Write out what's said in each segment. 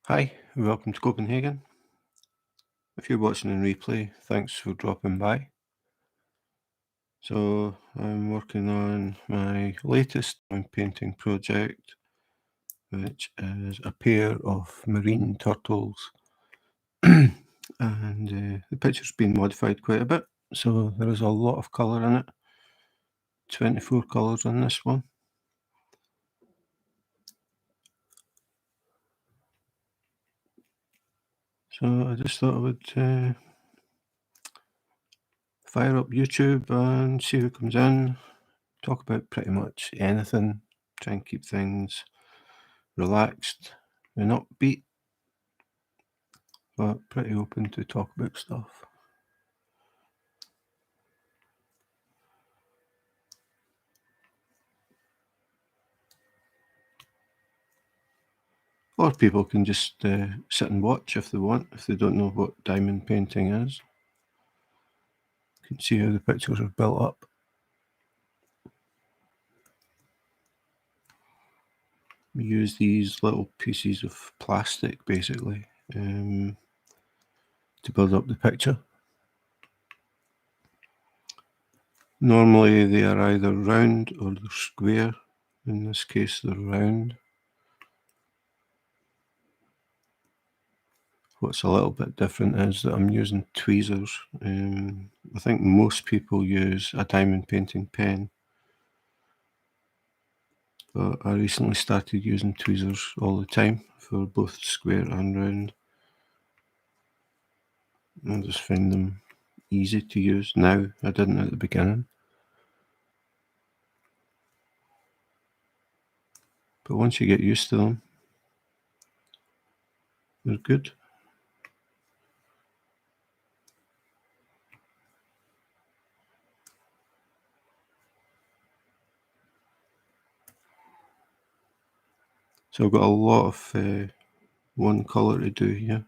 Hi, welcome to Copenhagen. If you're watching in replay, thanks for dropping by. So I'm working on my latest painting project, which is a pair of marine turtles. And the picture's been modified quite a bit, so there is a lot of colour in it. 24 colours in this one. So I just thought I would fire up YouTube and see who comes in, talk about pretty much anything, try and keep things relaxed and upbeat, but pretty open to talk about stuff. Or people can just sit and watch if they want, if they don't know what diamond painting is. You can see how the pictures are built up. We use these little pieces of plastic basically to build up the picture. Normally they are either round or they're square. In this case they're round. What's a little bit different is that I'm using tweezers. I think most people use a diamond painting pen, but I recently started using tweezers all the time for both square and round. I just find them easy to use now. I didn't at the beginning. But once you get used to them, they're good. So I've got a lot of one colour to do here.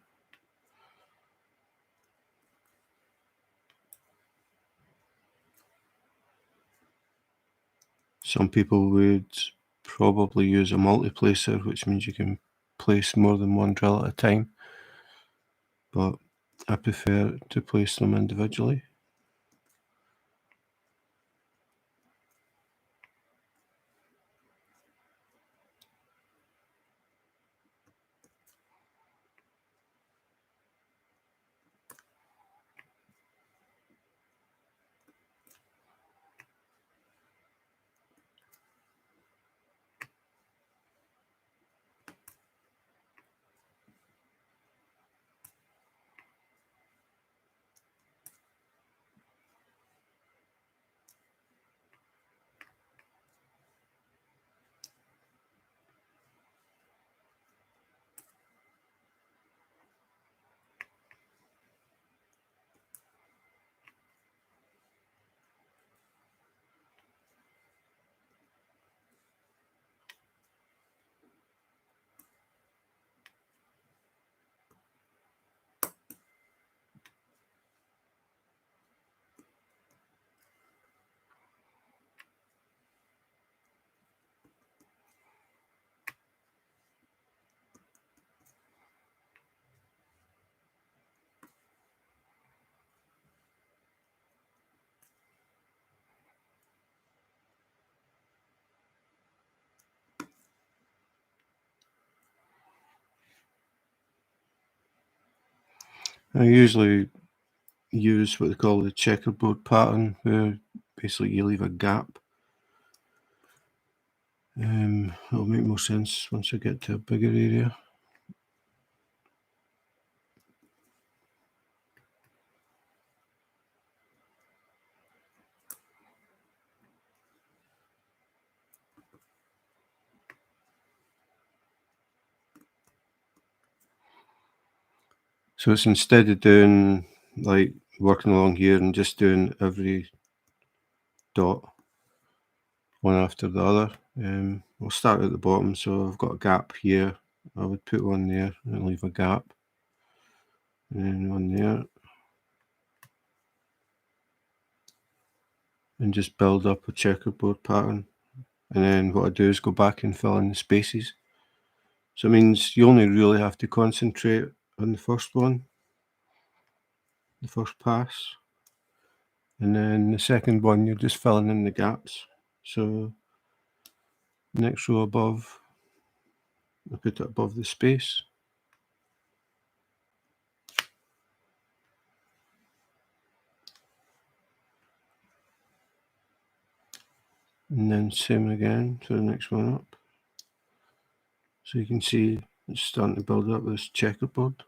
Some people would probably use a multiplacer, which means you can place more than one drill at a time, but I prefer to place them individually. I usually use what they call the checkerboard pattern, where basically you leave a gap. It'll make more sense once I get to a bigger area. So it's instead of doing like working along here and just doing every dot one after the other, I'll start at the bottom. So I've got a gap here. I would put one there and leave a gap, and then one there, and just build up a checkerboard pattern. And then what I do is go back and fill in the spaces. So it means you only really have to concentrate on the first one, the first pass. And then the second one, you're just filling in the gaps. So next row above, I put it above the space. And then same again to the next one up. So you can see it's starting to build up this checkerboard.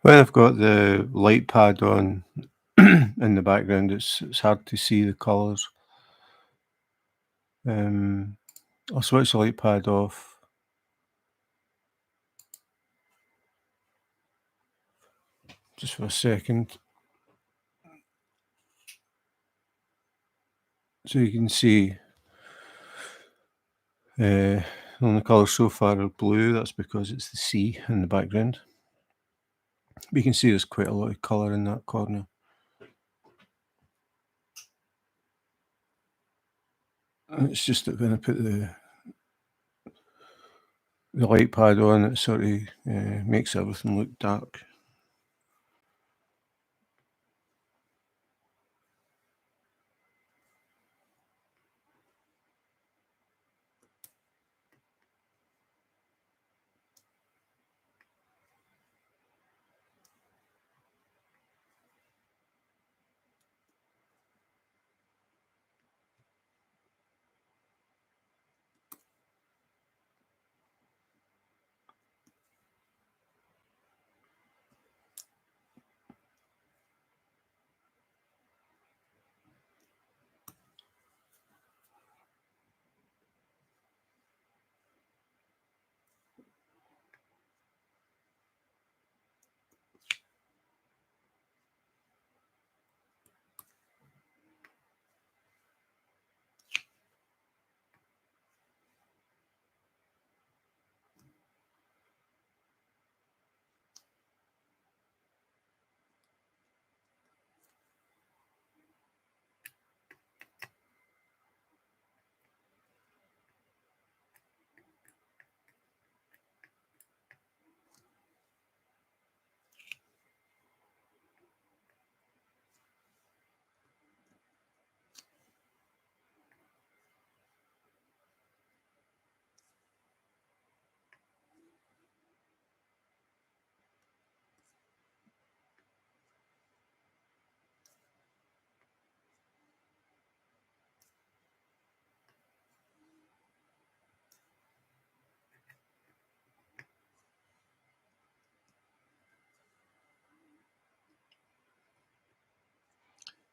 When I've got the light pad on in the background, it's hard to see the colours. I'll switch the light pad off. Just for a second. So you can see the only colours so far are blue. That's because it's the sea in the background. But you can see there's quite a lot of colour in that corner. And it's just that when I put the light pad on, it sort of makes everything look dark.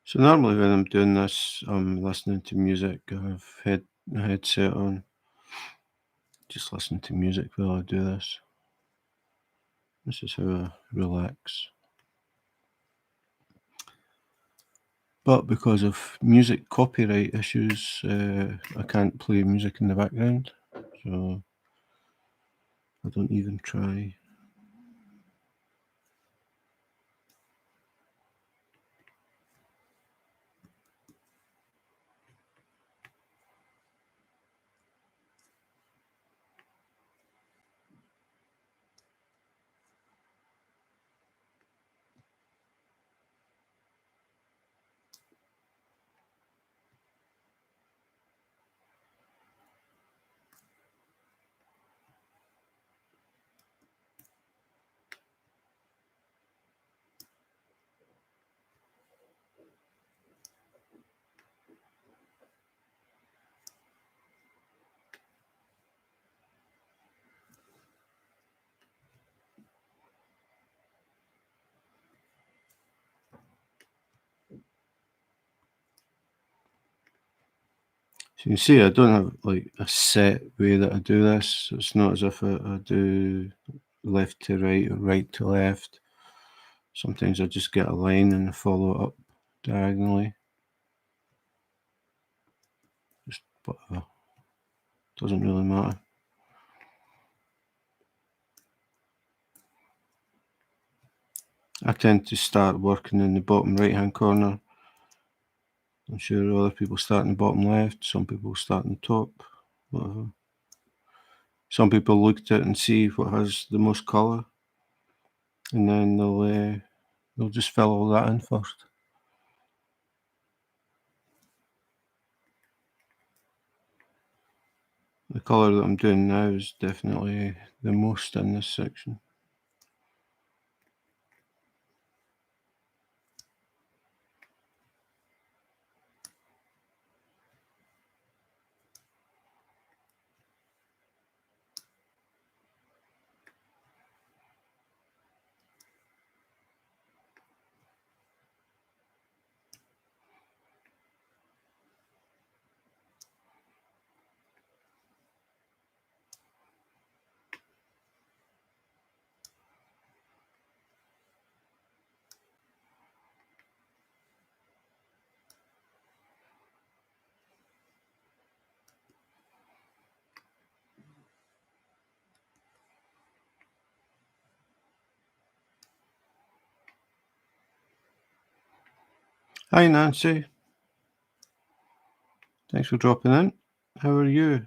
So normally when I'm doing this, I'm listening to music. I have a headset on. Just listen to music while I do this. This is how I relax. But because of music copyright issues, I can't play music in the background. So I don't even try. So you can see I don't have like a set way that I do this. It's not as if I do left to right or right to left. Sometimes I just get a line and follow it up diagonally. Just whatever. Doesn't really matter. I tend to start working in the bottom right hand corner. I'm sure other people start in the bottom left, some people start in the top, whatever. Some people look at it and see what has the most colour, and then they'll just fill all that in first. The colour that I'm doing now is definitely the most in this section. Hi Nancy, thanks for dropping in. How are you?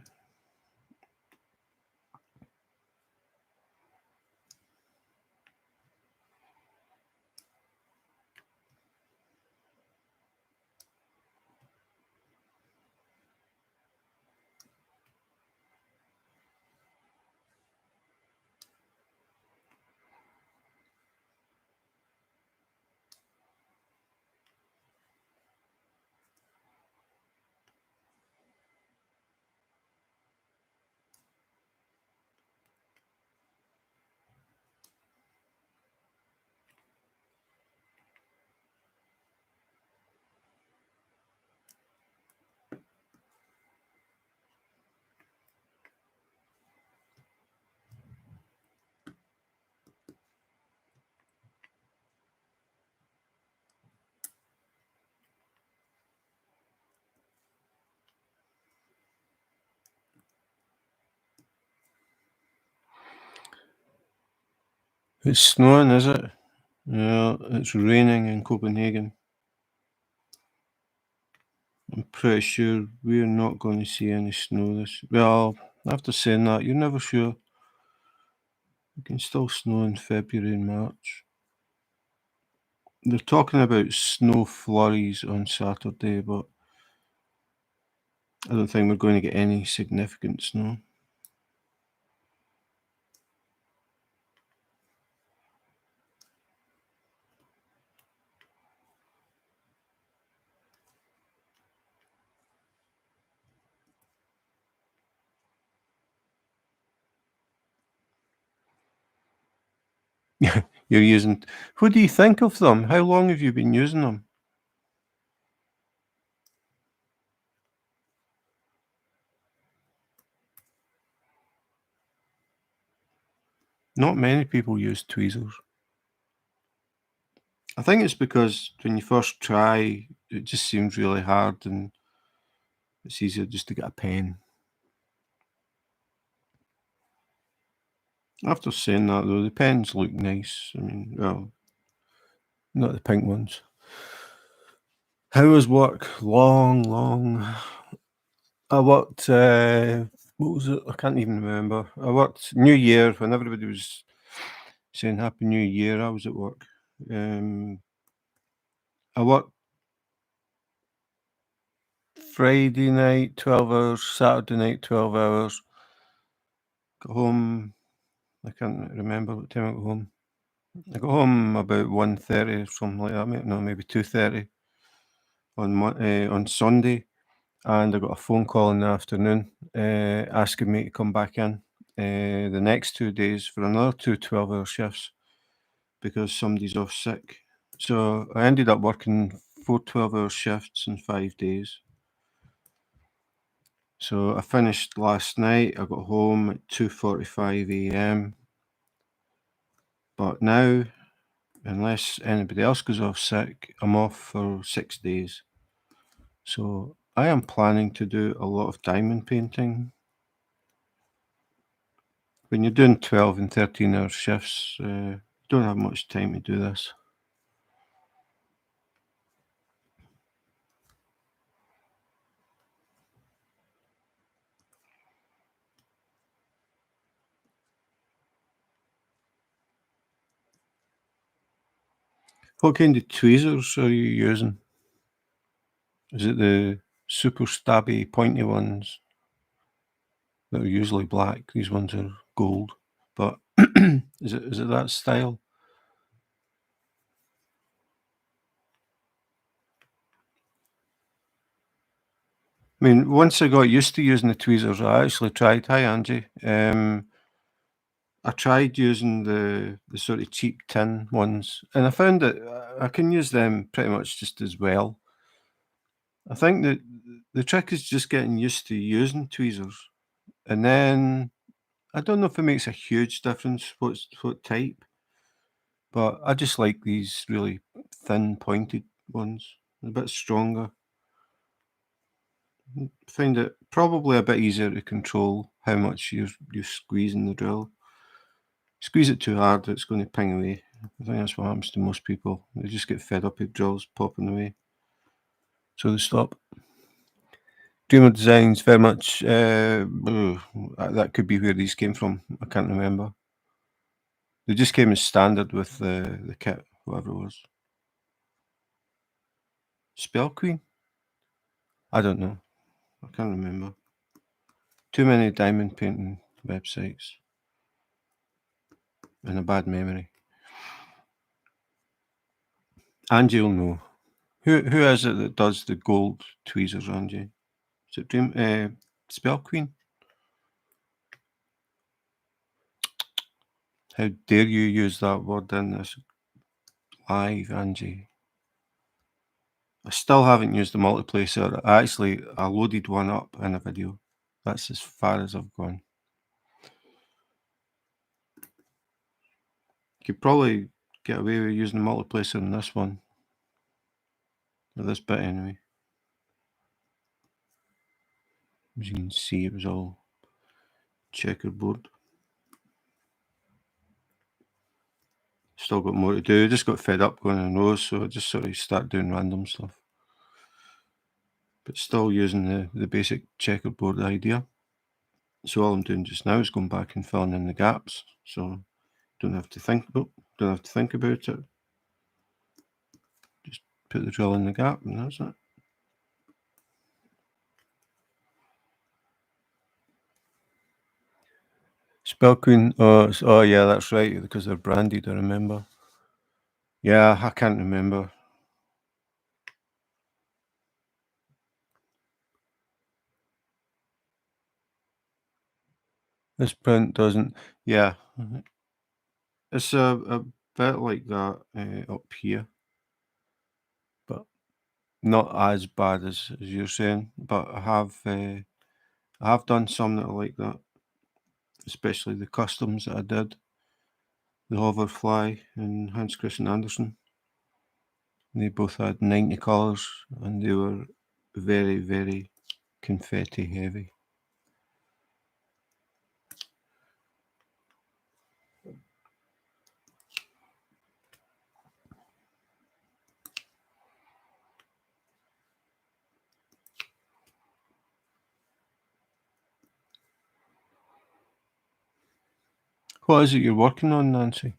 It's snowing, is it? Yeah, it's raining in Copenhagen. I'm pretty sure we're not going to see any snow this. Well, after saying that, you're never sure. It can still snow in February and March. They're talking about snow flurries on Saturday, but I don't think we're going to get any significant snow. You're using. What do you think of them? How long have you been using them? Not many people use tweezers. I think it's because when you first try, it just seems really hard and it's easier just to get a pen. After saying that, though, the pens look nice. I mean, well, not the pink ones. How was work? Long. I worked, what was it? I can't even remember. I worked New Year when everybody was saying Happy New Year. I was at work. I worked Friday night, 12 hours, Saturday night, 12 hours. Got home, I can't remember what time I got home. I got home about 1:30 or something like that. Maybe 2:30 on Sunday. And I got a phone call in the afternoon asking me to come back in the next 2 days for another 2 12-hour shifts because somebody's off sick. So I ended up working 4 12-hour shifts in 5 days. So I finished last night. I got home at 2:45 a.m. But now, unless anybody else goes off sick, I'm off for 6 days. So I am planning to do a lot of diamond painting. When you're doing 12 and 13-hour shifts, you don't have much time to do this. What kind of tweezers are you using? Is it the super stabby, pointy ones that are usually black? These ones are gold. But is it that style? I mean, once I got used to using the tweezers, I actually tried. Hi, Angie. I tried using the sort of cheap tin ones, and I found that I can use them pretty much just as well. I think that the trick is just getting used to using tweezers, and then I don't know if it makes a huge difference what type, but I just like these really thin, pointed ones, a bit stronger. Find it probably a bit easier to control how much you're squeezing the drill. Squeeze it too hard, it's going to ping away. I think that's what happens to most people. They just get fed up with drills popping away, so they stop. Dreamer Designs, very much. That could be where these came from. I can't remember. They just came as standard with the kit, whatever it was. Spell Queen? I don't know. I can't remember. Too many diamond painting websites and a bad memory. Angie will know. Who is it that does the gold tweezers, Angie? Is it Spell Queen? How dare you use that word in this live, Angie? I still haven't used the multiplacer. I loaded one up in a video. That's as far as I've gone. Could probably get away with using the multiplacer in this one. Or this bit anyway. As you can see, it was all checkerboard. Still got more to do. Just got fed up going on those, so I just sort of start doing random stuff. But still using the basic checkerboard idea. So all I'm doing just now is going back and filling in the gaps. So don't have to think about it. Just put the drill in the gap and that's it. Spell Queen. Oh yeah, that's right, because they're branded, I remember. Yeah, I can't remember. This print doesn't. Yeah, it's a bit like that up here, but not as bad as you're saying. But I have done some that are like that, especially the customs that I did, the Hoverfly and Hans Christian Andersen. They both had 90 colours and they were very, very confetti heavy. What is it you're working on, Nancy?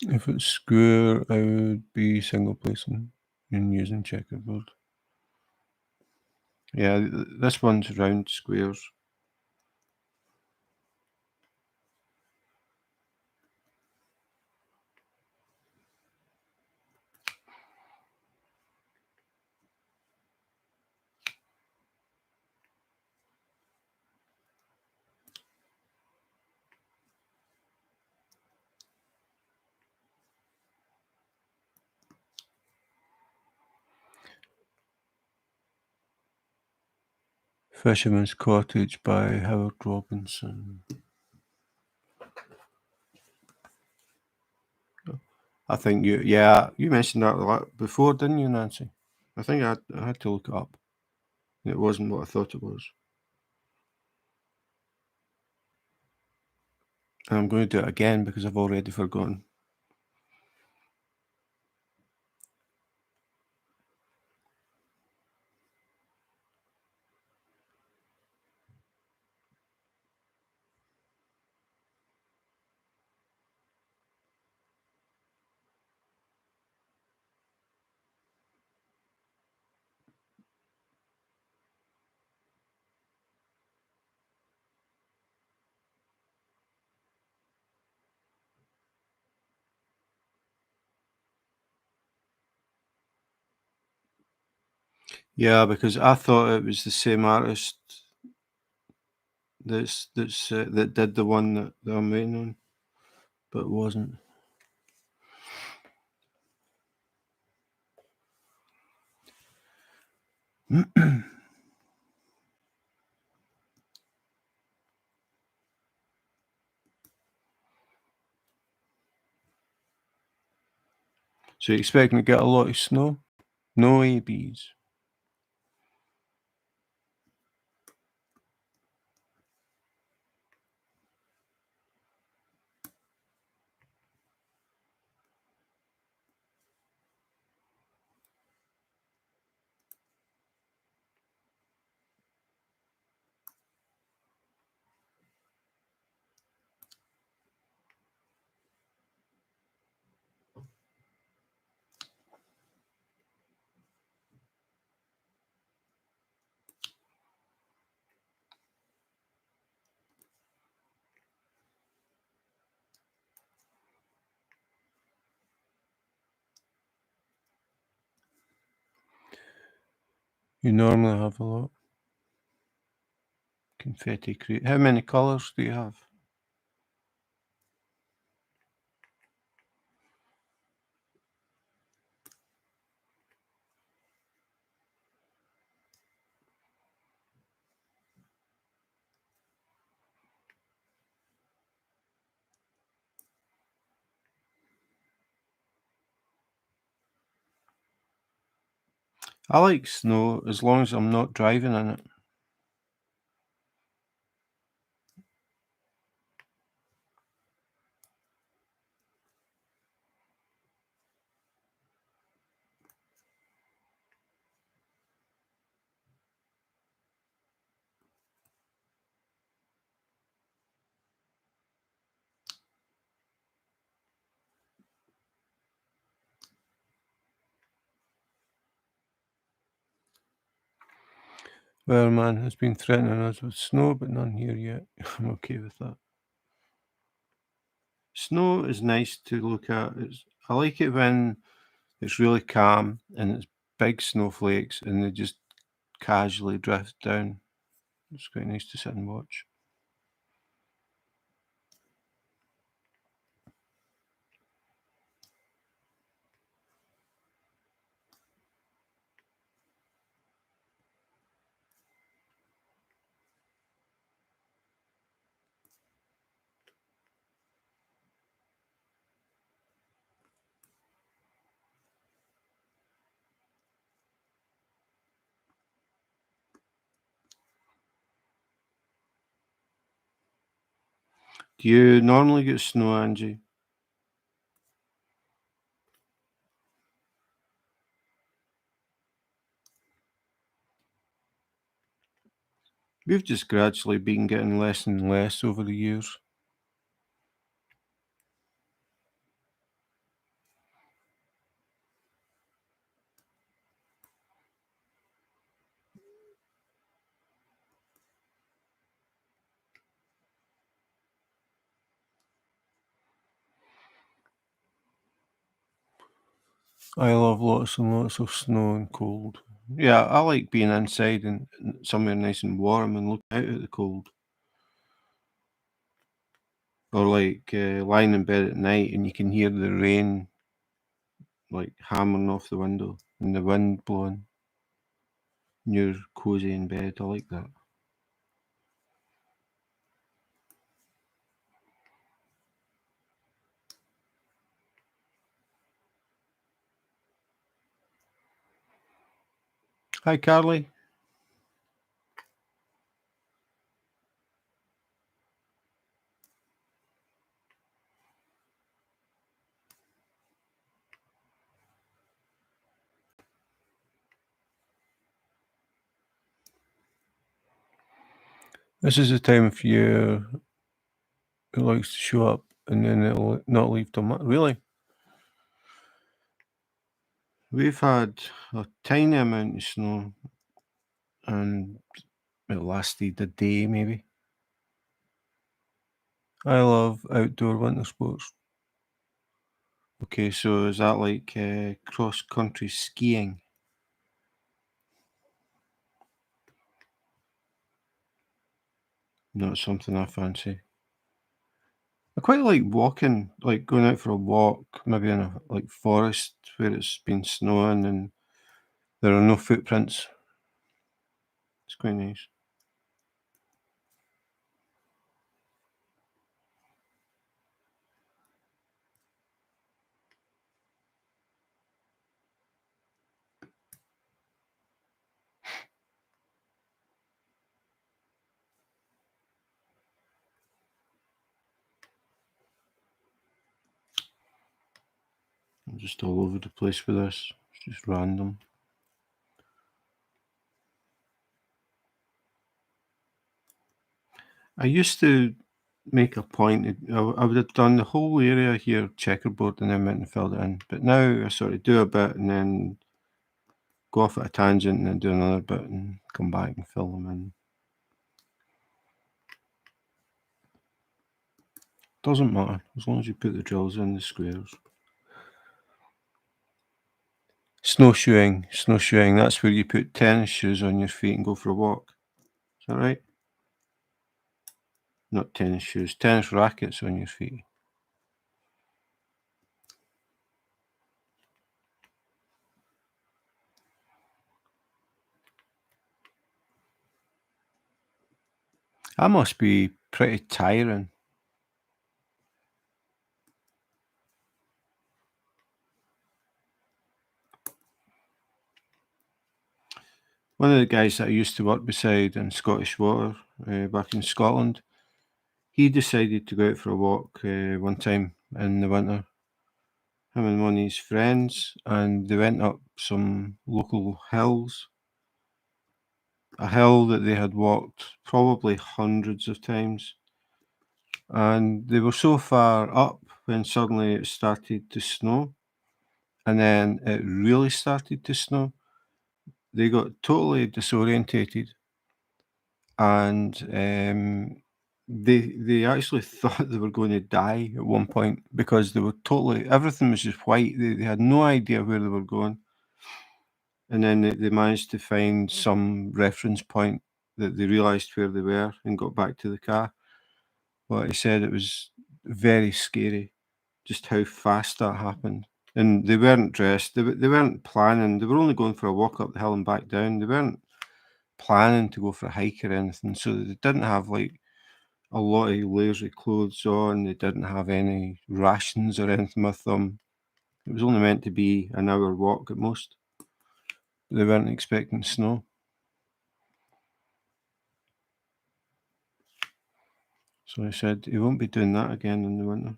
If it's square, I would be single placing and using checkerboard. Yeah, this one's round squares. Fisherman's Cottage by Howard Robinson. I think you mentioned that a lot before, didn't you, Nancy? I think I had to look it up. It wasn't what I thought it was. And I'm going to do it again because I've already forgotten. Yeah, because I thought it was the same artist that did the one that I'm waiting on, but it wasn't. So you're expecting to get a lot of snow? No ABs. You normally have a lot. Confetti crate. How many colours do you have? I like snow as long as I'm not driving in it. Weatherman has been threatening us with snow, but none here yet. I'm okay with that. Snow is nice to look at. I like it when it's really calm and it's big snowflakes and they just casually drift down. It's quite nice to sit and watch. Do you normally get snow, Angie? We've just gradually been getting less and less over the years. I love lots and lots of snow and cold. Yeah, I like being inside and somewhere nice and warm and looking out at the cold. Or like lying in bed at night and you can hear the rain like hammering off the window and the wind blowing. And you're cozy in bed. I like that. Hi, Carly. This is the time of year it likes to show up and then it'll not leave till really. We've had a tiny amount of snow and it lasted a day maybe. I love outdoor winter sports. Okay, so is that like cross-country skiing? Not something I fancy. I quite like walking, like going out for a walk, maybe in a like forest where it's been snowing and there are no footprints. It's quite nice. I'm just all over the place with this. It's just random. I used to make a point. I would have done the whole area here checkerboard and then went and filled it in. But now I sort of do a bit and then go off at a tangent and then do another bit and come back and fill them in. Doesn't matter as long as you put the drills in the squares. Snowshoeing. That's where you put tennis shoes on your feet and go for a walk. Is that right? Not tennis shoes, tennis rackets on your feet. That must be pretty tiring. One of the guys that I used to work beside in Scottish Water back in Scotland, he decided to go out for a walk one time in the winter, him and one of his friends, and they went up some local hills, a hill that they had walked probably hundreds of times. And they were so far up when suddenly it started to snow, and then it really started to snow. They got totally disorientated and they actually thought they were going to die at one point because they were totally everything was just white. They had no idea where they were going, and then they managed to find some reference point that they realised where they were and got back to the car. But he said it was very scary, just how fast that happened. And they weren't dressed. They weren't planning. They were only going for a walk up the hill and back down. They weren't planning to go for a hike or anything. So they didn't have like a lot of layers of clothes on. They didn't have any rations or anything with them. It was only meant to be an hour walk at most. They weren't expecting snow. So I said he won't be doing that again in the winter.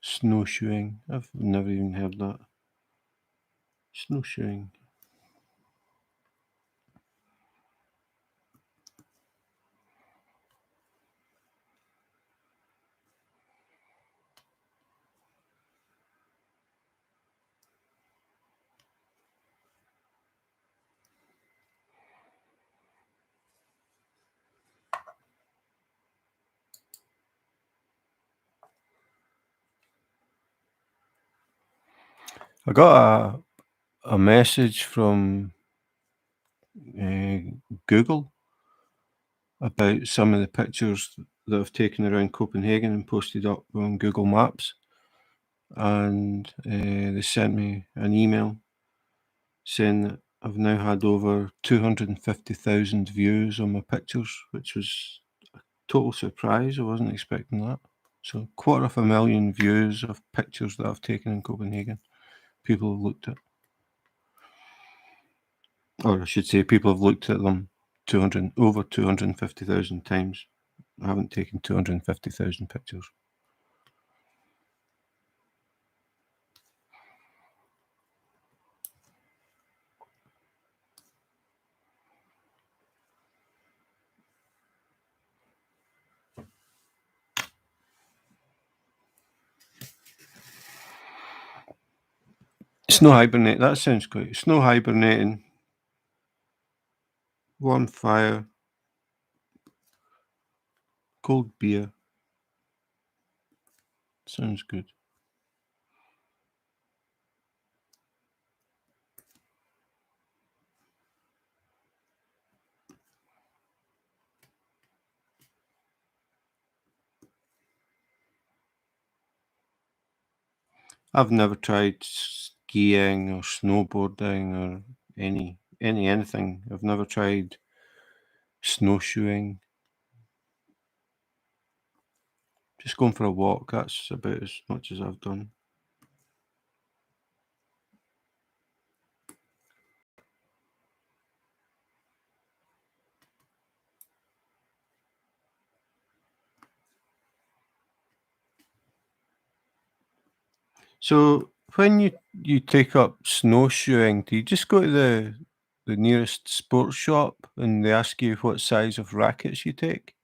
Snowshoeing. I've never even heard that. Snowshoeing. I got a message from Google about some of the pictures that I've taken around Copenhagen and posted up on Google Maps. And they sent me an email saying that I've now had over 250,000 views on my pictures, which was a total surprise. I wasn't expecting that. So 250,000 views of pictures that I've taken in Copenhagen. People have looked at, or I should say, people have looked at them over 250,000 times. I haven't taken 250,000 pictures. Snow hibernate, that sounds good. Snow hibernating, warm fire, cold beer. Sounds good. I've never tried skiing or snowboarding or anything. I've never tried snowshoeing. Just going for a walk, that's about as much as I've done. So when you take up snowshoeing, do you just go to the nearest sports shop and they ask you what size of rackets you take?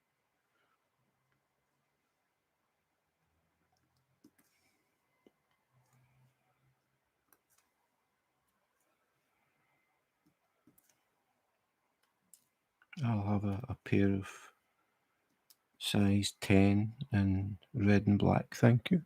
I'll have a pair of size 10 in red and black, thank you.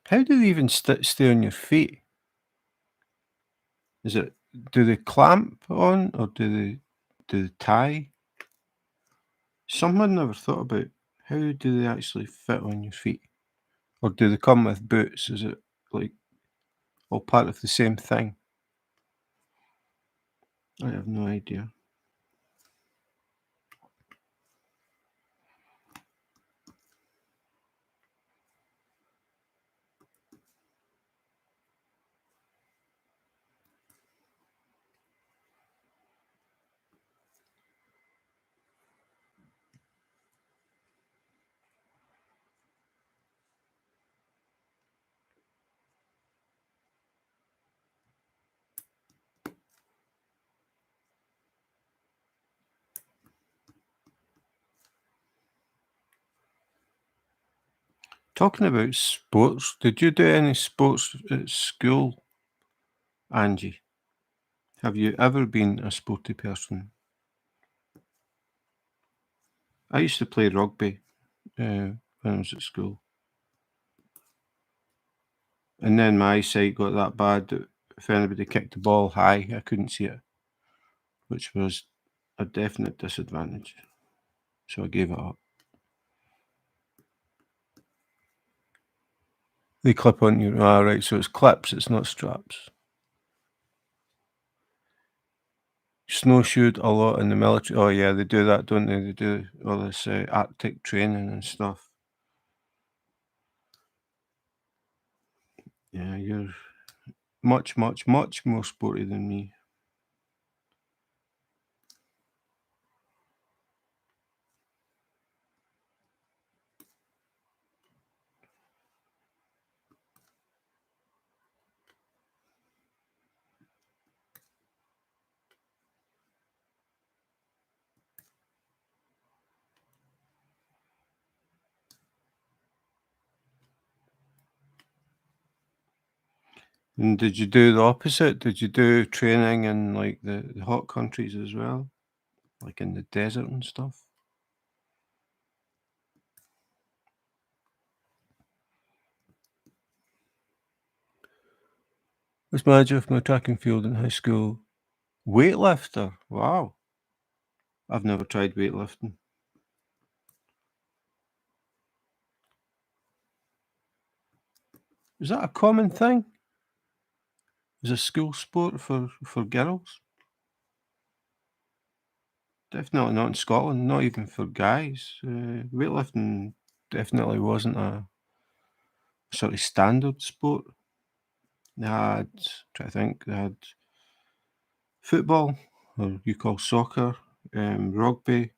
How do they even stay on your feet? Do they clamp on or do they tie? Something I'd never thought about. How do they actually fit on your feet? Or do they come with boots? Is it like all part of the same thing? I have no idea. Talking about sports, did you do any sports at school, Angie? Have you ever been a sporty person? I used to play rugby when I was at school. And then my eyesight got that bad that if anybody kicked the ball high, I couldn't see it, which was a definite disadvantage. So I gave it up. They clip on you. Ah, right. So it's clips, it's not straps. Snowshoed a lot in the military. Oh, yeah, they do that, don't they? They do all this Arctic training and stuff. Yeah, you're much, much, much more sporty than me. And did you do the opposite? Did you do training in like the hot countries as well? like in the desert and stuff. Was manager of my track and field in high school. Weightlifter. Wow. I've never tried weightlifting. Is that a common thing? Is a school sport for girls? Definitely not in Scotland, not even for guys. Weightlifting definitely wasn't a sort of standard sport. They had, try to think, they had football, or you call soccer, rugby,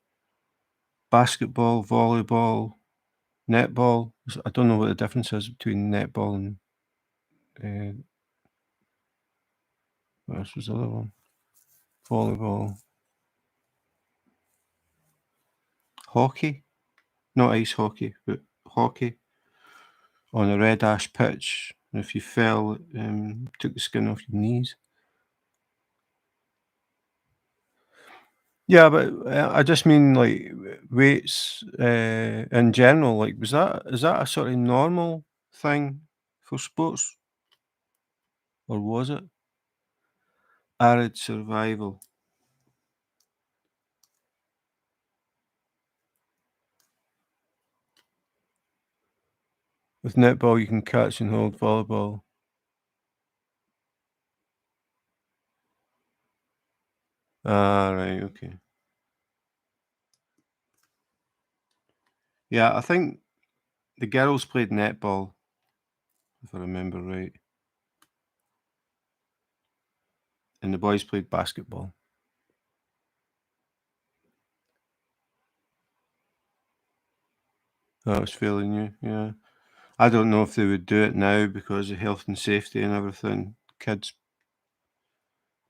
basketball, volleyball, netball. I don't know what the difference is between netball and what else was the other one? Volleyball, hockey, not ice hockey, but hockey on a red ash pitch. And if you fell, took the skin off your knees. Yeah, but I just mean like weights in general. Like, is that a sort of normal thing for sports, or was it arid survival? With netball, you can catch and hold volleyball. Ah, right, okay. Yeah, I think the girls played netball, if I remember right, and the boys played basketball. That was fairly new, yeah. I don't know if they would do it now because of health and safety and everything. Kids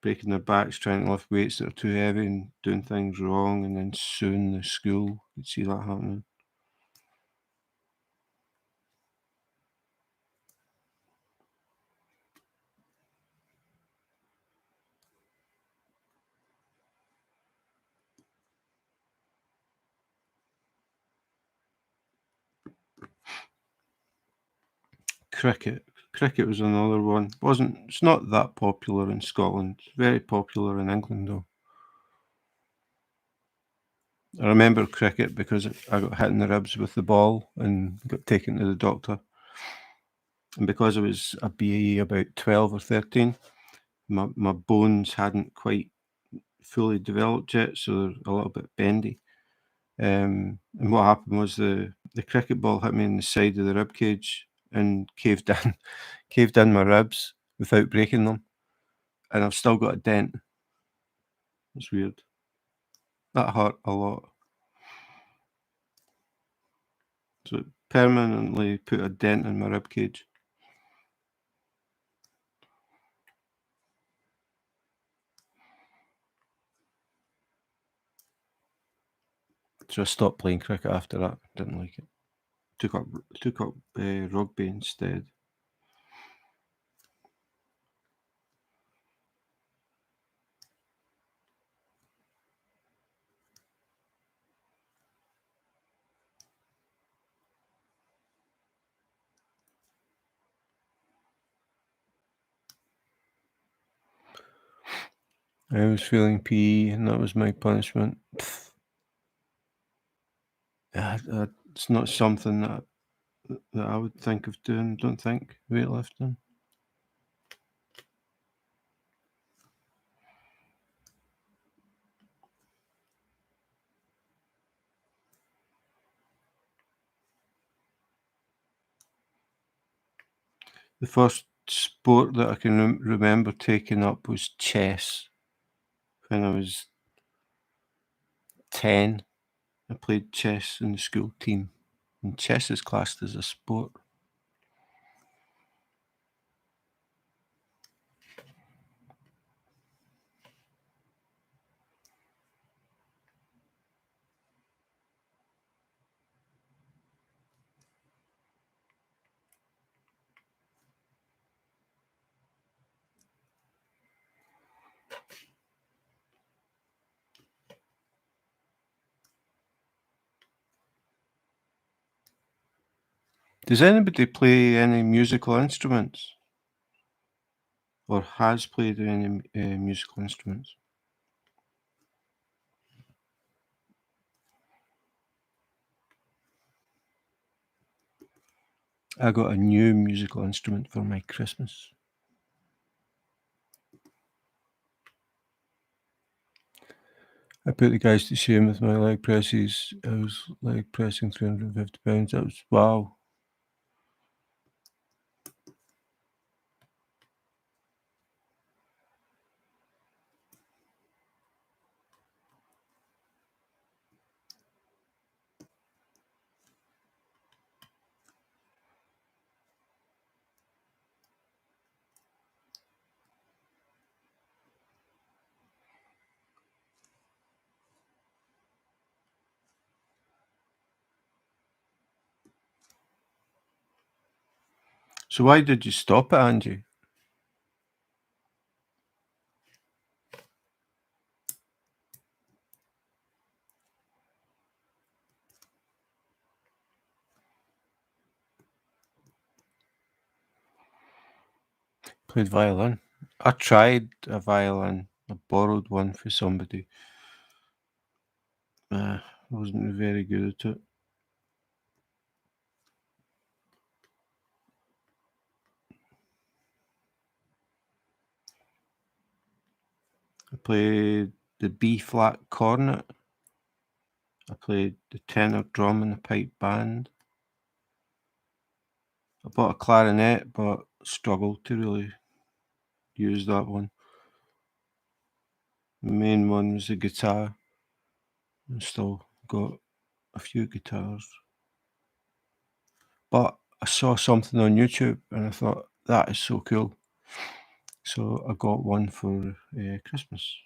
breaking their backs trying to lift weights that are too heavy and doing things wrong and then suing the school. You'd see that happening. Cricket. Cricket was another one. It's not that popular in Scotland. It's very popular in England though. I remember cricket because I got hit in the ribs with the ball and got taken to the doctor. And because I was a BAE about 12 or 13, my bones hadn't quite fully developed yet, so they're a little bit bendy. And what happened was the cricket ball hit me in the side of the rib cage and caved in my ribs without breaking them, and I've still got a dent. It's weird. That hurt a lot. So it permanently put a dent in my rib cage. So I stopped playing cricket after that. Didn't like it. Took up rugby instead. I was feeling PE, and that was my punishment. It's not something that I would think of doing. Don't think weightlifting. The first sport that I can remember taking up was chess. When I was 10, I played chess in the school team, and chess is classed as a sport. Does anybody play any musical instruments? Or has played any musical instruments? I got a new musical instrument for my Christmas. I put the guys to shame with my leg presses. I was leg pressing 350 pounds. That was wow. So why did you stop it, Angie? Played violin. I tried a violin. I borrowed one for somebody. I wasn't very good at it. I played the B flat cornet. I played the tenor drum in the pipe band. I bought a clarinet, but struggled to really use that one. The main one was the guitar. I still got a few guitars. But I saw something on YouTube and I thought, that is so cool. So I got one for Christmas.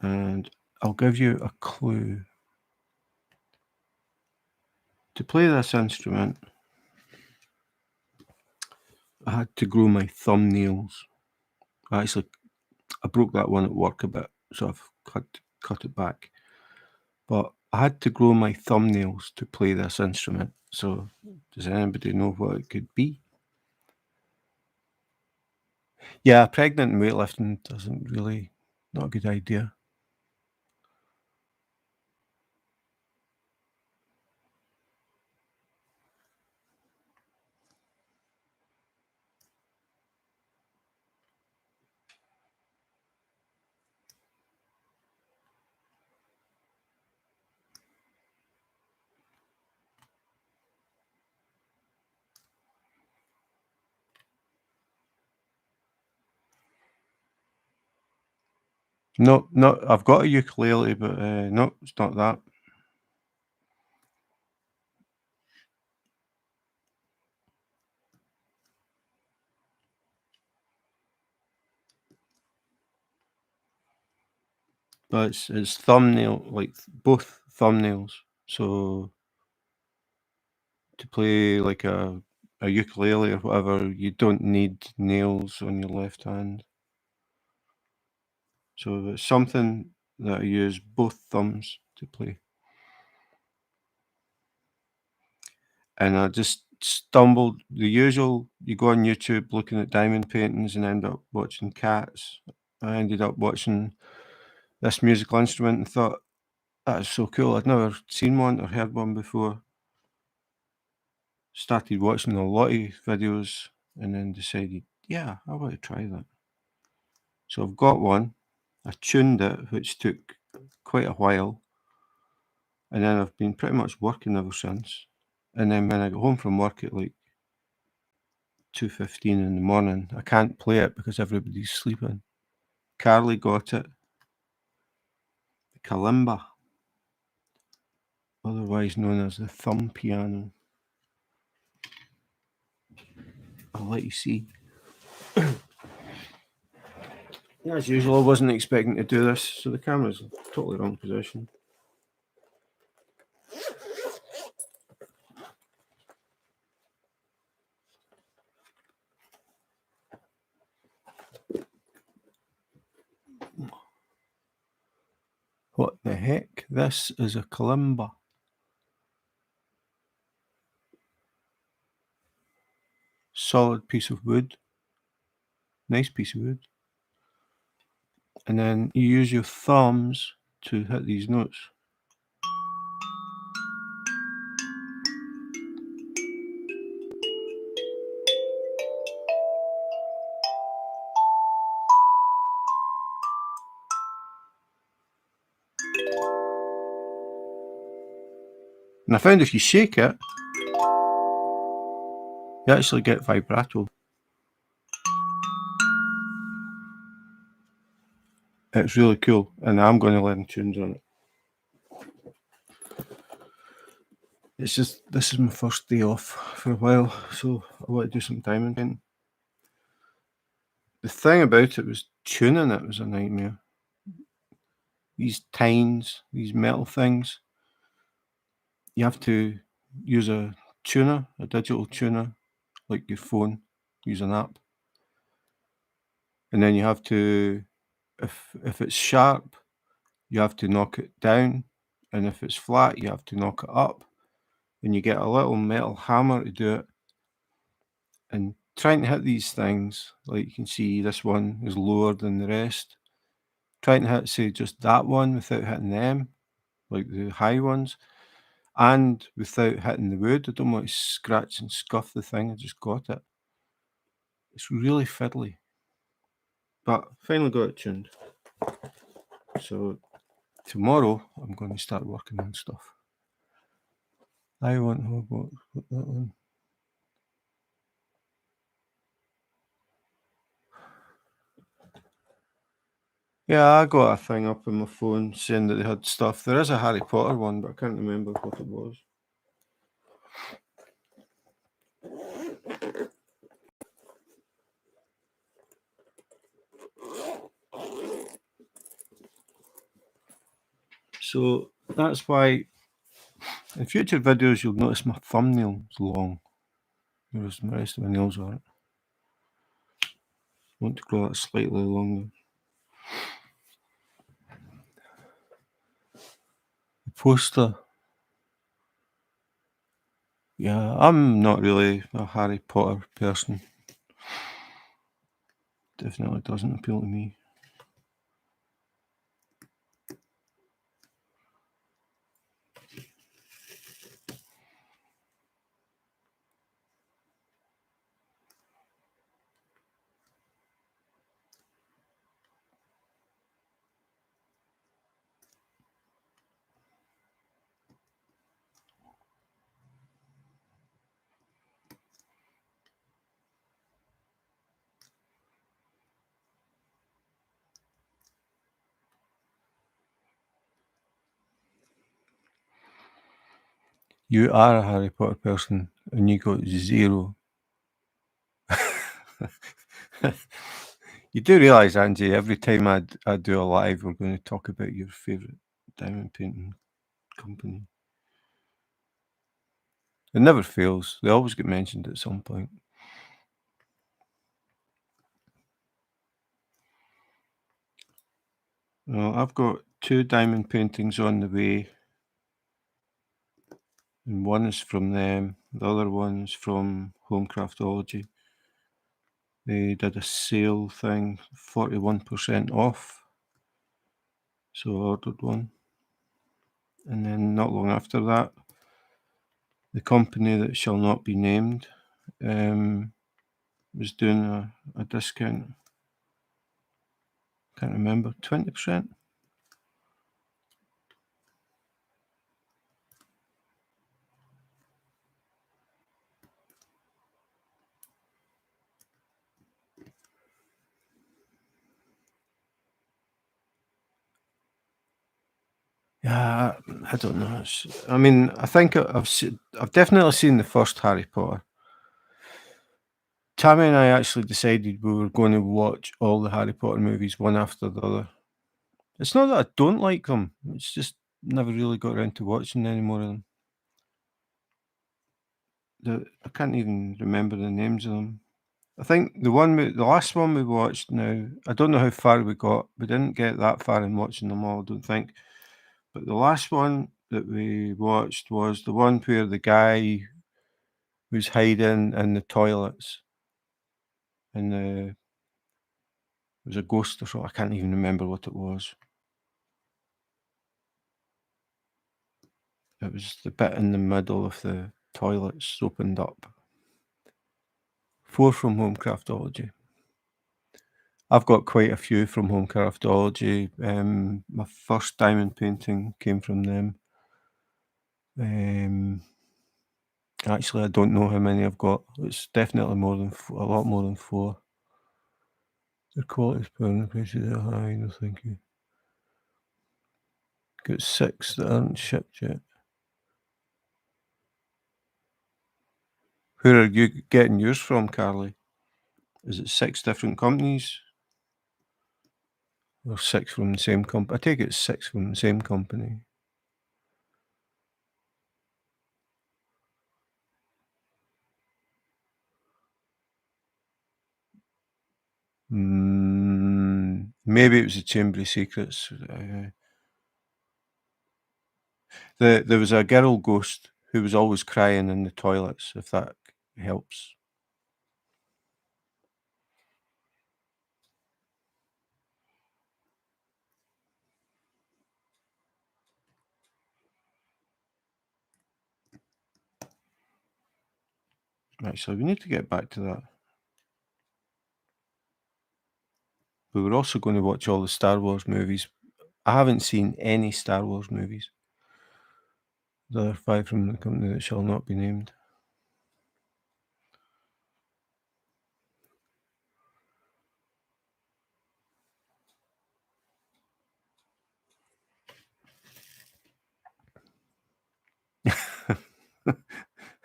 And I'll give you a clue. To play this instrument, I had to grow my thumbnails. Actually, I broke that one at work a bit, so I've cut it back. But I had to grow my thumbnails to play this instrument. So does anybody know what it could be? Yeah, pregnant and weightlifting doesn't really, not a good idea. No, I've got a ukulele, but no, it's not that. But it's thumbnail, like both thumbnails. So to play like a ukulele or whatever, you don't need nails on your left hand. So it's something that I use both thumbs to play. And I just stumbled the usual. You go on YouTube looking at diamond paintings and end up watching cats. I ended up watching this musical instrument and thought, that is so cool. I'd never seen one or heard one before. Started watching a lot of videos and then decided, yeah, I want to try that. So I've got one. I tuned it, which took quite a while. And then I've been pretty much working ever since. And then when I get home from work at like 2:15 in the morning, I can't play it because everybody's sleeping. Carly got it. The Kalimba, otherwise known as the thumb piano. I'll let you see. As usual, I wasn't expecting to do this, so the camera's in totally wrong position. What the heck? This is a Kalimba. solid piece of wood, nice piece of wood, and then you use your thumbs to hit these notes. And I found if you shake it, you actually get vibrato. It's really cool, and I'm going to learn tunes on it. It's just, this is my first day off for a while, so I want to do some diamond painting. The thing about it was tuning it was a nightmare. These tines, these metal things, you have to use a tuner, a digital tuner, like your phone, use an app. And then you have to, if it's sharp, you have to knock it down. And if it's flat, you have to knock it up. And you get a little metal hammer to do it. And trying to hit these things, like you can see this one is lower than the rest. Trying to hit, say, just that one without hitting them, like the high ones, and without hitting the wood. I don't want to scratch and scuff the thing, I just got it. It's really fiddly. But finally got it tuned. So tomorrow I'm going to start working on stuff. I want to put that one. Yeah, I got a thing up on my phone saying that they had stuff. There is a Harry Potter one, but I can't remember what it was. So that's why in future videos you'll notice my thumbnail's long, whereas the rest of my nails aren't. I want to grow it slightly longer. The poster. Yeah, I'm not really a Harry Potter person. Definitely doesn't appeal to me. You are a Harry Potter person and you got 0. You do realise, Angie, every time I do a live, we're going to talk about your favourite diamond painting company. It never fails. They always get mentioned at some point. Well, I've got 2 diamond paintings on the way. And one is from them. The other one's from Home Craftology. They did a sale thing, 41% off. So I ordered one. And then not long after that, the company that shall not be named was doing a discount. Can't remember, 20%. Yeah, I don't know. I mean, I think I've definitely seen the first Harry Potter. Tammy and I actually decided we were going to watch all the Harry Potter movies one after the other. It's not that I don't like them. It's just never really got around to watching any more of them. I can't even remember the names of them. I think the last one we watched now, I don't know how far we got. We didn't get that far in watching them all, I don't think. But the last one that we watched was the one where the guy was hiding in the toilets. and it was a ghost or something. I can't even remember what it was. It was the bit in the middle of the toilets opened up. 4 from Home Craftology. I've got quite a few from Home Craftology. My first diamond painting came from them. Actually, I don't know how many I've got. It's definitely more than a lot more than 4. The quality's poor and the prices are high. No, thank you. Got 6 that aren't shipped yet. Where are you getting yours from, Carly? Is it 6 different companies? Or 6 from the same company? I take it it's 6 from the same company. Maybe it was the Chamber of Secrets. There was a girl ghost who was always crying in the toilets, if that helps. Actually, we need to get back to that. We were also going to watch all the Star Wars movies. I haven't seen any Star Wars movies. The other 5 from the company that shall not be named.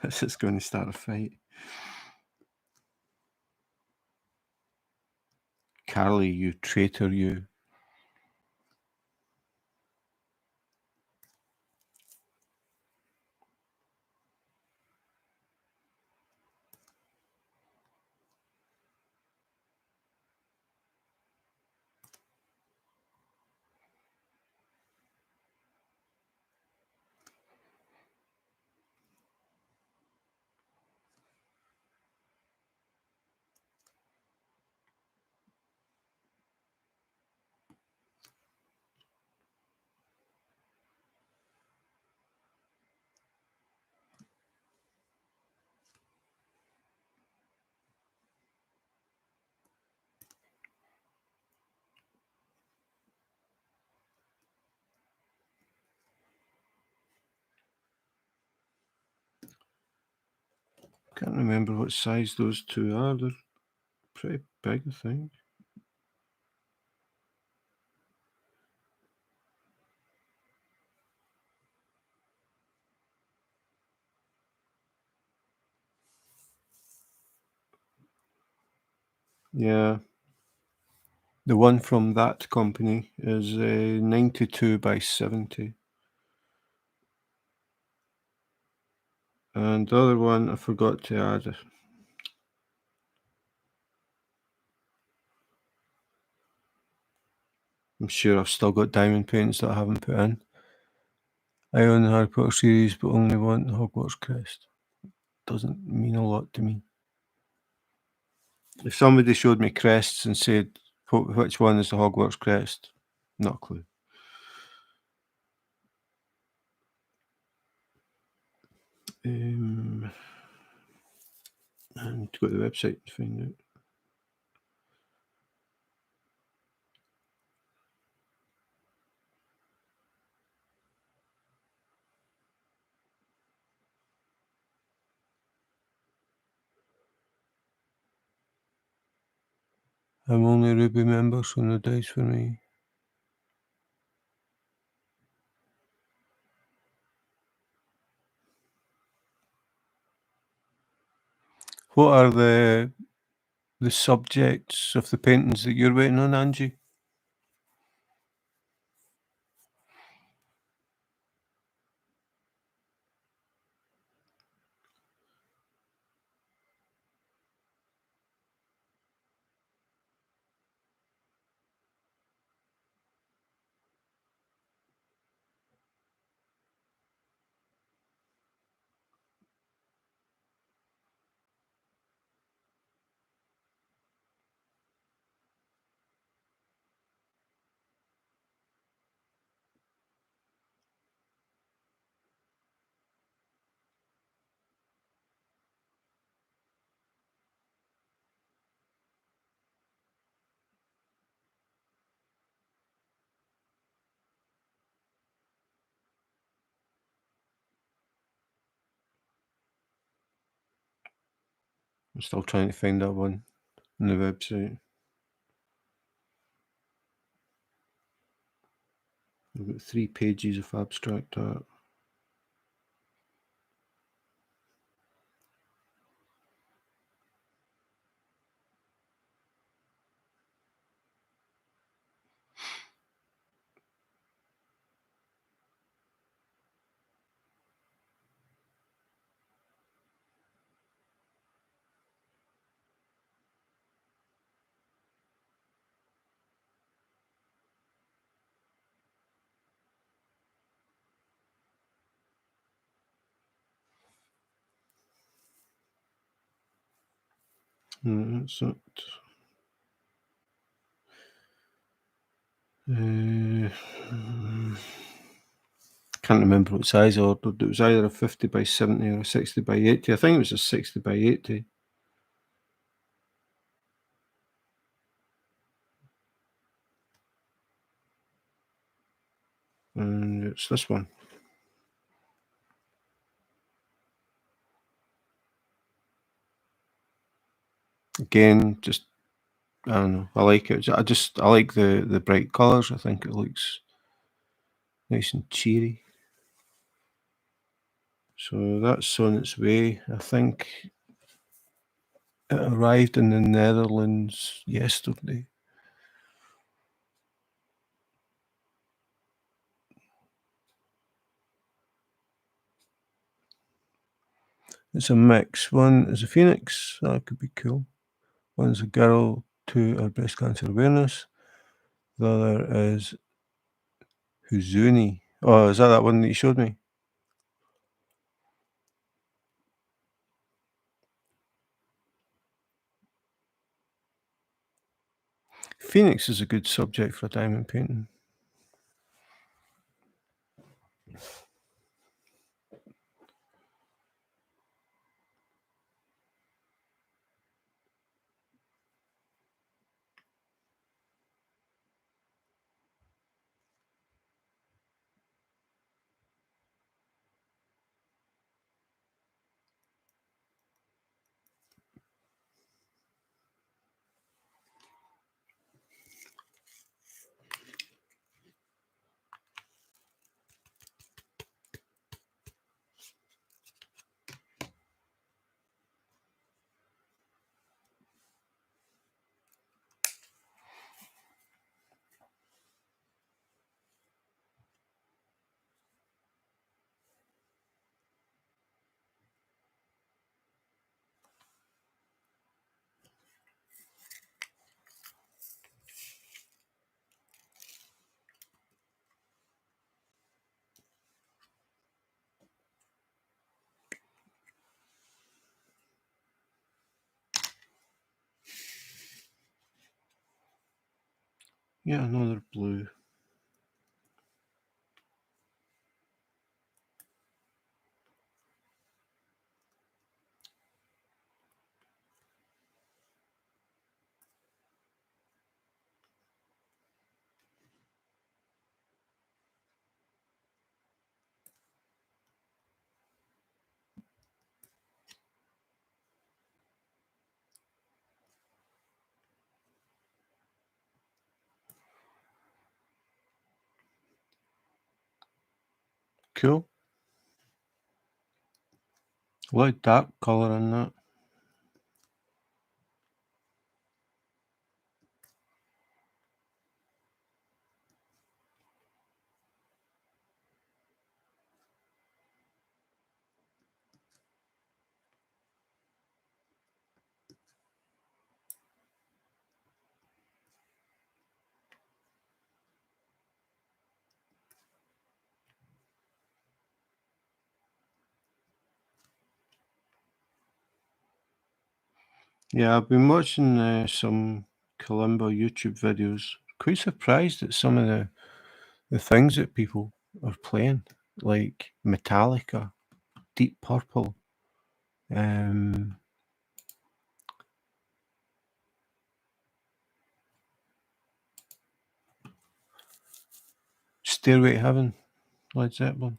This is going to start a fight. Carly, you traitor, you. Can't remember what size those 2 are. They're pretty big, I think. Yeah. The one from that company is 92 by 70. And the other one I forgot to add. I'm sure I've still got diamond paints that I haven't put in. I own the Harry Potter series, but only want the Hogwarts crest. Doesn't mean a lot to me. If somebody showed me crests and said, which one is the Hogwarts crest? Not a clue. I need to go to the website to find out. I'm only a Ruby member, so no dice for me. What are the subjects of the paintings that you're waiting on, Angie? I'm still trying to find that one on the website. I've got 3 pages of abstract art. That's it. Can't remember what size I ordered. It was either a 50 by 70 or a 60 by 80. I think it was a 60 by 80. And it's this one. Again, just, I don't know, I like it. I like the bright colours. I think it looks nice and cheery. So that's on its way. I think it arrived in the Netherlands yesterday. It's a mix. One is a phoenix. That could be cool. One's a girl to our breast cancer awareness. The other is Huzuni. Oh, is that one that you showed me? Phoenix is a good subject for a diamond painting. Yeah, another blue. Cool. A lot of dark colour in that. Yeah, I've been watching some Kalimba YouTube videos. Quite surprised at some of the things that people are playing, like Metallica, Deep Purple, Stairway to Heaven, Led Zeppelin.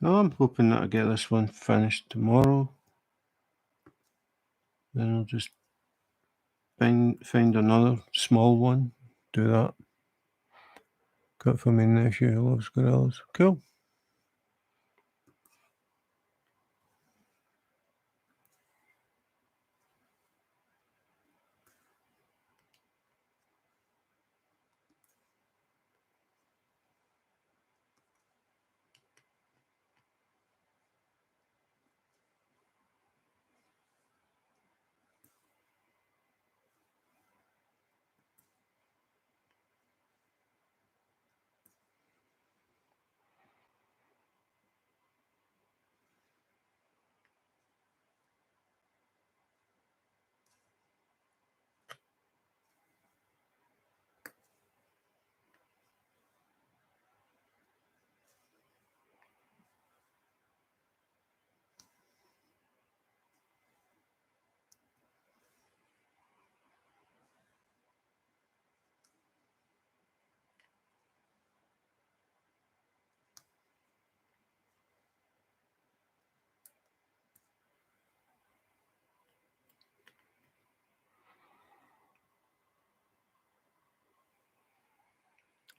No, I'm hoping that I get this one finished tomorrow. Then I'll just find another small one, do that. Got for my nephew who loves gorillas. Cool.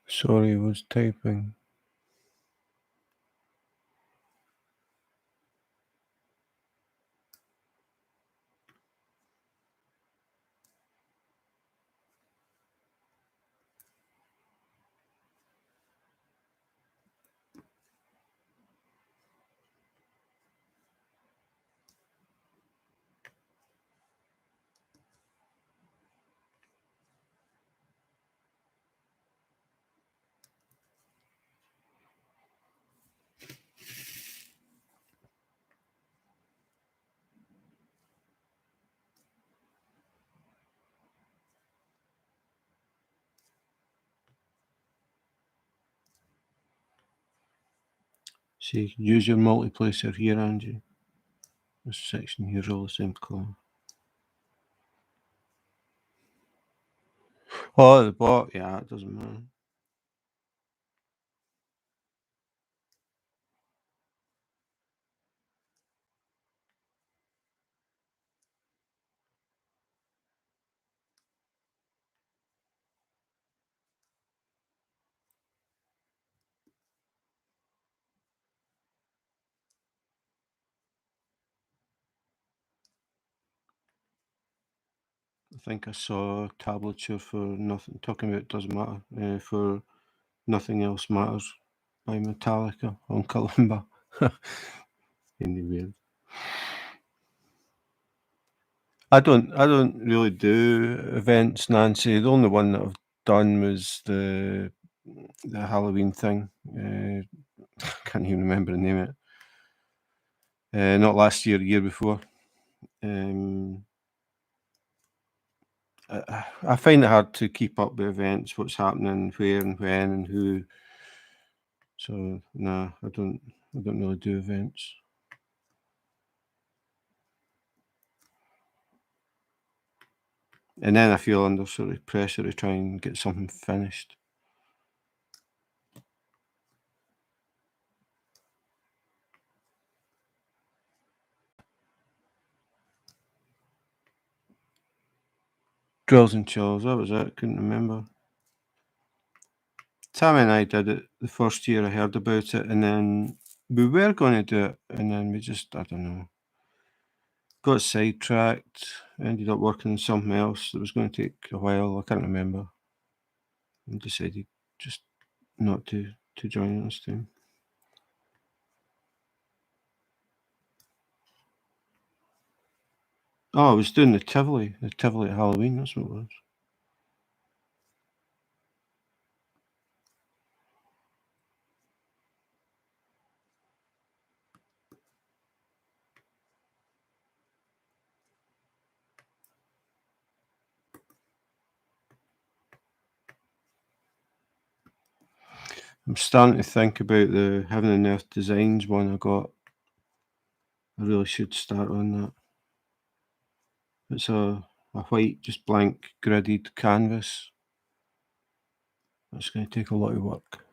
Sorry, I was typing. So you can use your multiplacer here, Angie. This section here is all the same colour. Oh, the bot, yeah, it doesn't matter. I think I saw a tablature for nothing, talking about it doesn't matter, for Nothing Else Matters by Metallica on Kalimba. Any weird. I don't really do events, Nancy. The only one that I've done was the Halloween thing. Can't even remember the name of it. Not last year, the year before. I find it hard to keep up with events, what's happening, where and when and who. So nah, I don't really do events. And then I feel under sort of pressure to try and get something finished. Drills and Chills, that was it. Couldn't remember. Tammy and I did it the first year I heard about it, and then we were going to do it, and then we just, I don't know, got sidetracked, ended up working on something else that was going to take a while. I can't remember. And decided just not to join this time. Oh, I was doing the Tivoli at Halloween, that's what it was. I'm starting to think about the Heaven and Earth Designs one I got. I really should start on that. It's a white, just blank, gridded canvas. That's going to take a lot of work.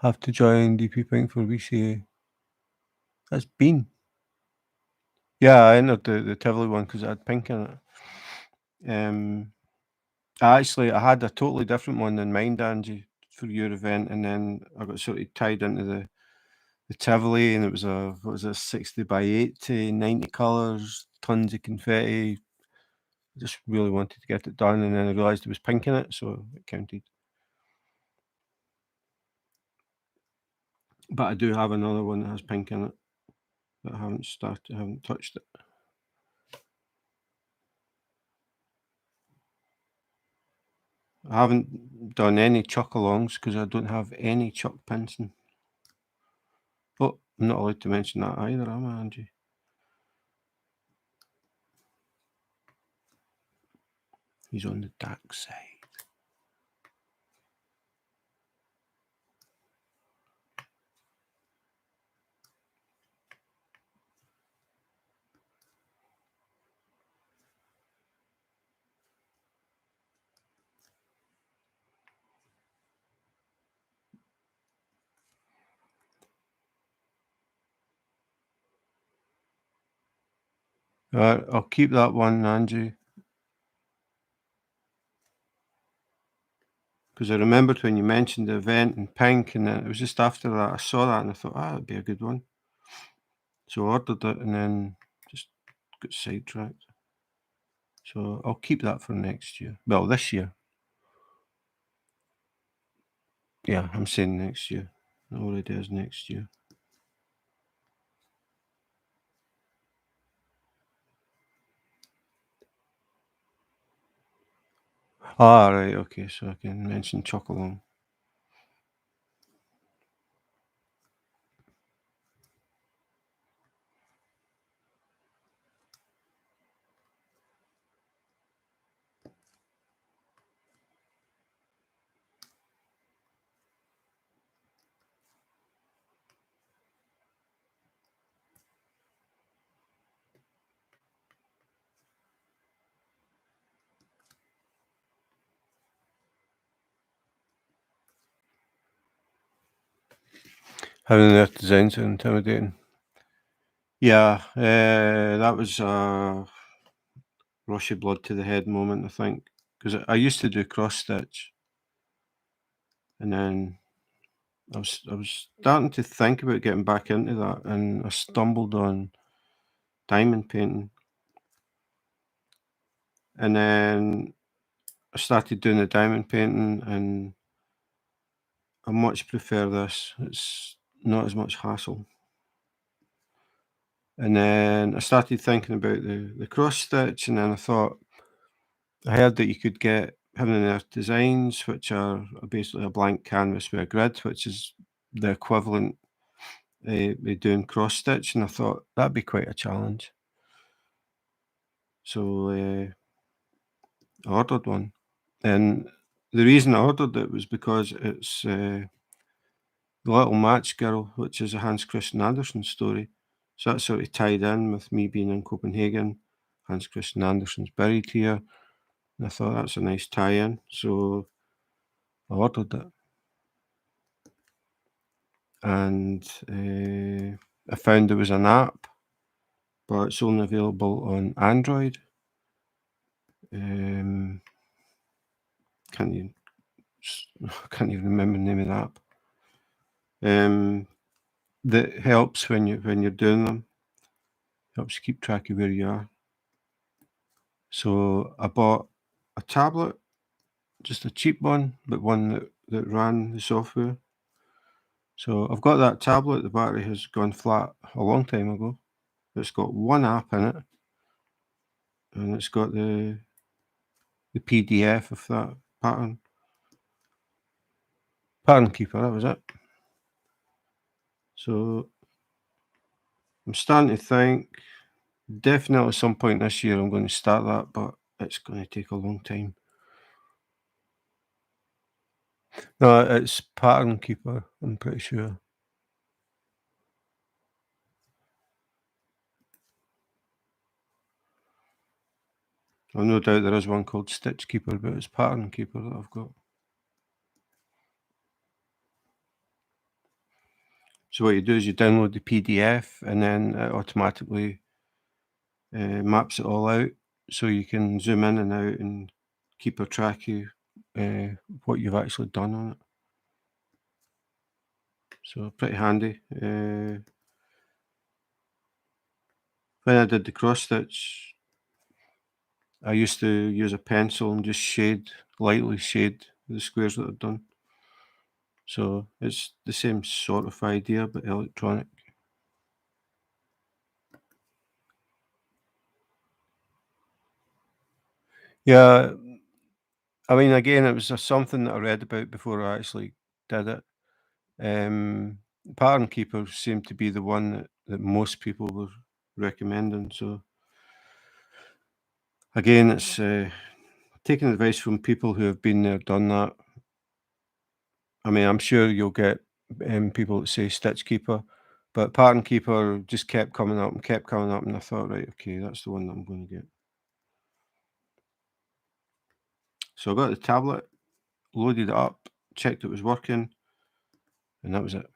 Have to join DP Pink for VCA. That's been. Yeah, I entered the Tivoli one because it had pink in it. I had a totally different one in mind, Angie, for your event, and then I got sort of tied into the Tivoli, and it was a 60 by 80, 90 colours, tons of confetti. I just really wanted to get it done, and then I realised there was pink in it, so it counted. But I do have another one that has pink in it that I haven't touched it. I haven't done any chuck-alongs because I don't have any chuck pincing. Oh, I'm not allowed to mention that either, am I, Angie? He's on the dark side. I'll keep that one, Angie. Because I remembered when you mentioned the event in pink, and then it was just after that I saw that and I thought, that'd be a good one. So I ordered it and then just got sidetracked. So I'll keep that for next year. Well, this year. Yeah, I'm saying next year. It already is next year. Ah, right, okay, so I can mention Chocolong. Having their designs are intimidating. Yeah, that was a rush of blood to the head moment, I think. Because I used to do cross stitch. And then I was starting to think about getting back into that, and I stumbled on diamond painting. And then I started doing the diamond painting, and I much prefer this. It's not as much hassle. And then I started thinking about the cross stitch, and then I thought, I heard that you could get Heaven and Earth Designs, which are basically a blank canvas with a grid, which is the equivalent of doing cross stitch, and I thought that'd be quite a challenge. So I ordered one, and the reason I ordered it was because it's The Little Match Girl, which is a Hans Christian Andersen story. So that's sort of tied in with me being in Copenhagen. Hans Christian Andersen's buried here. And I thought that's a nice tie-in, so I ordered it. And I found there was an app, but it's only available on Android. Can't even remember the name of the app. That helps when you're doing them. Helps you keep track of where you are. So I bought a tablet, just a cheap one, but one that ran the software. So I've got that tablet. The battery has gone flat a long time ago. It's got one app in it, and it's got the PDF of that pattern keeper. That was it. So I'm starting to think, definitely at some point this year I'm going to start that, but it's going to take a long time. No, it's Pattern Keeper, I'm pretty sure. I've no doubt there is one called Stitch Keeper, but it's Pattern Keeper that I've got. So what you do is you download the PDF, and then it automatically maps it all out, so you can zoom in and out and keep a track of what you've actually done on it. So pretty handy. When I did the cross stitch, I used to use a pencil and just lightly shade the squares that I've done. So it's the same sort of idea, but electronic. Yeah, I mean, again, it was something that I read about before I actually did it. Pattern Keeper seemed to be the one that most people were recommending. So again, it's taking advice from people who have been there, done that. I mean, I'm sure you'll get people that say Stitch Keeper, but Pattern Keeper just kept coming up and kept coming up, and I thought, right, okay, that's the one that I'm going to get. So I got the tablet, loaded it up, checked it was working, and that was it.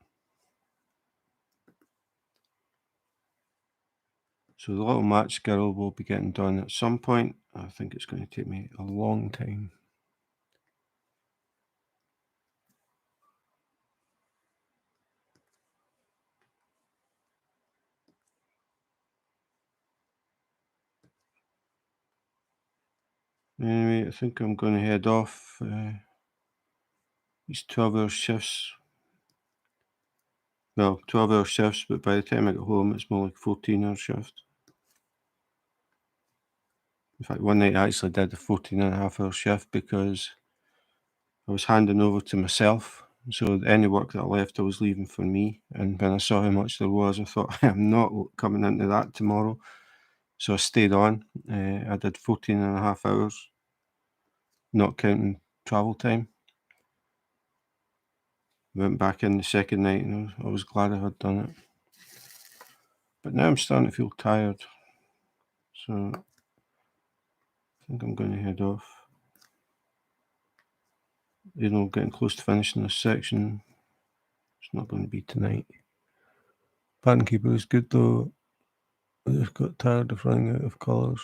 So the little match girl will be getting done at some point. I think it's going to take me a long time. Anyway, I think I'm going to head off. These 12-hour shifts. Well, 12-hour shifts, but by the time I get home, it's more like 14-hour shift. In fact, one night I actually did a 14.5-hour shift because I was handing over to myself. So any work that I left, I was leaving for me. And when I saw how much there was, I thought, I'm not coming into that tomorrow. So I stayed on. I did 14.5 hours, not counting travel time. Went back in the second night, and I was glad I had done it. But now I'm starting to feel tired. So I think I'm going to head off. Getting close to finishing this section. It's not going to be tonight. Pattern Keeper is good though. I just got tired of running out of colours.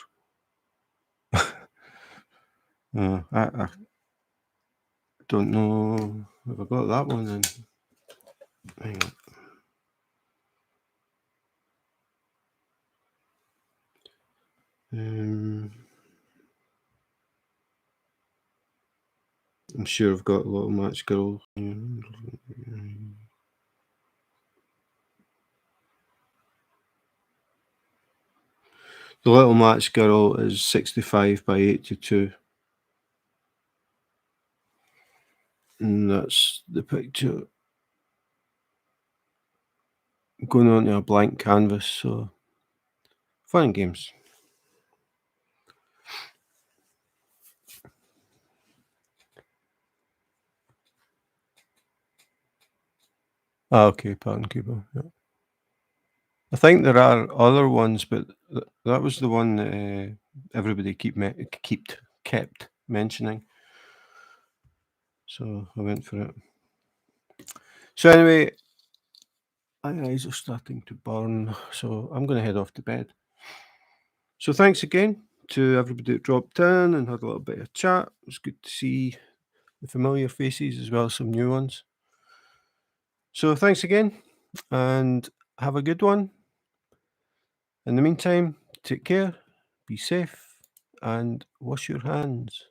I don't know if I got that one then. Hang on. I'm sure I've got a Little Match Girl. The Little Match Girl is 65 by 82. And that's the picture going onto a blank canvas. So fun and games. Okay, Pattern Keeper. Yeah. I think there are other ones, but that was the one that everybody kept mentioning. So I went for it. So anyway, my eyes are starting to burn, so I'm going to head off to bed. So thanks again to everybody that dropped in and had a little bit of chat. It was good to see the familiar faces as well as some new ones. So thanks again, and have a good one. In the meantime, take care, be safe, and wash your hands.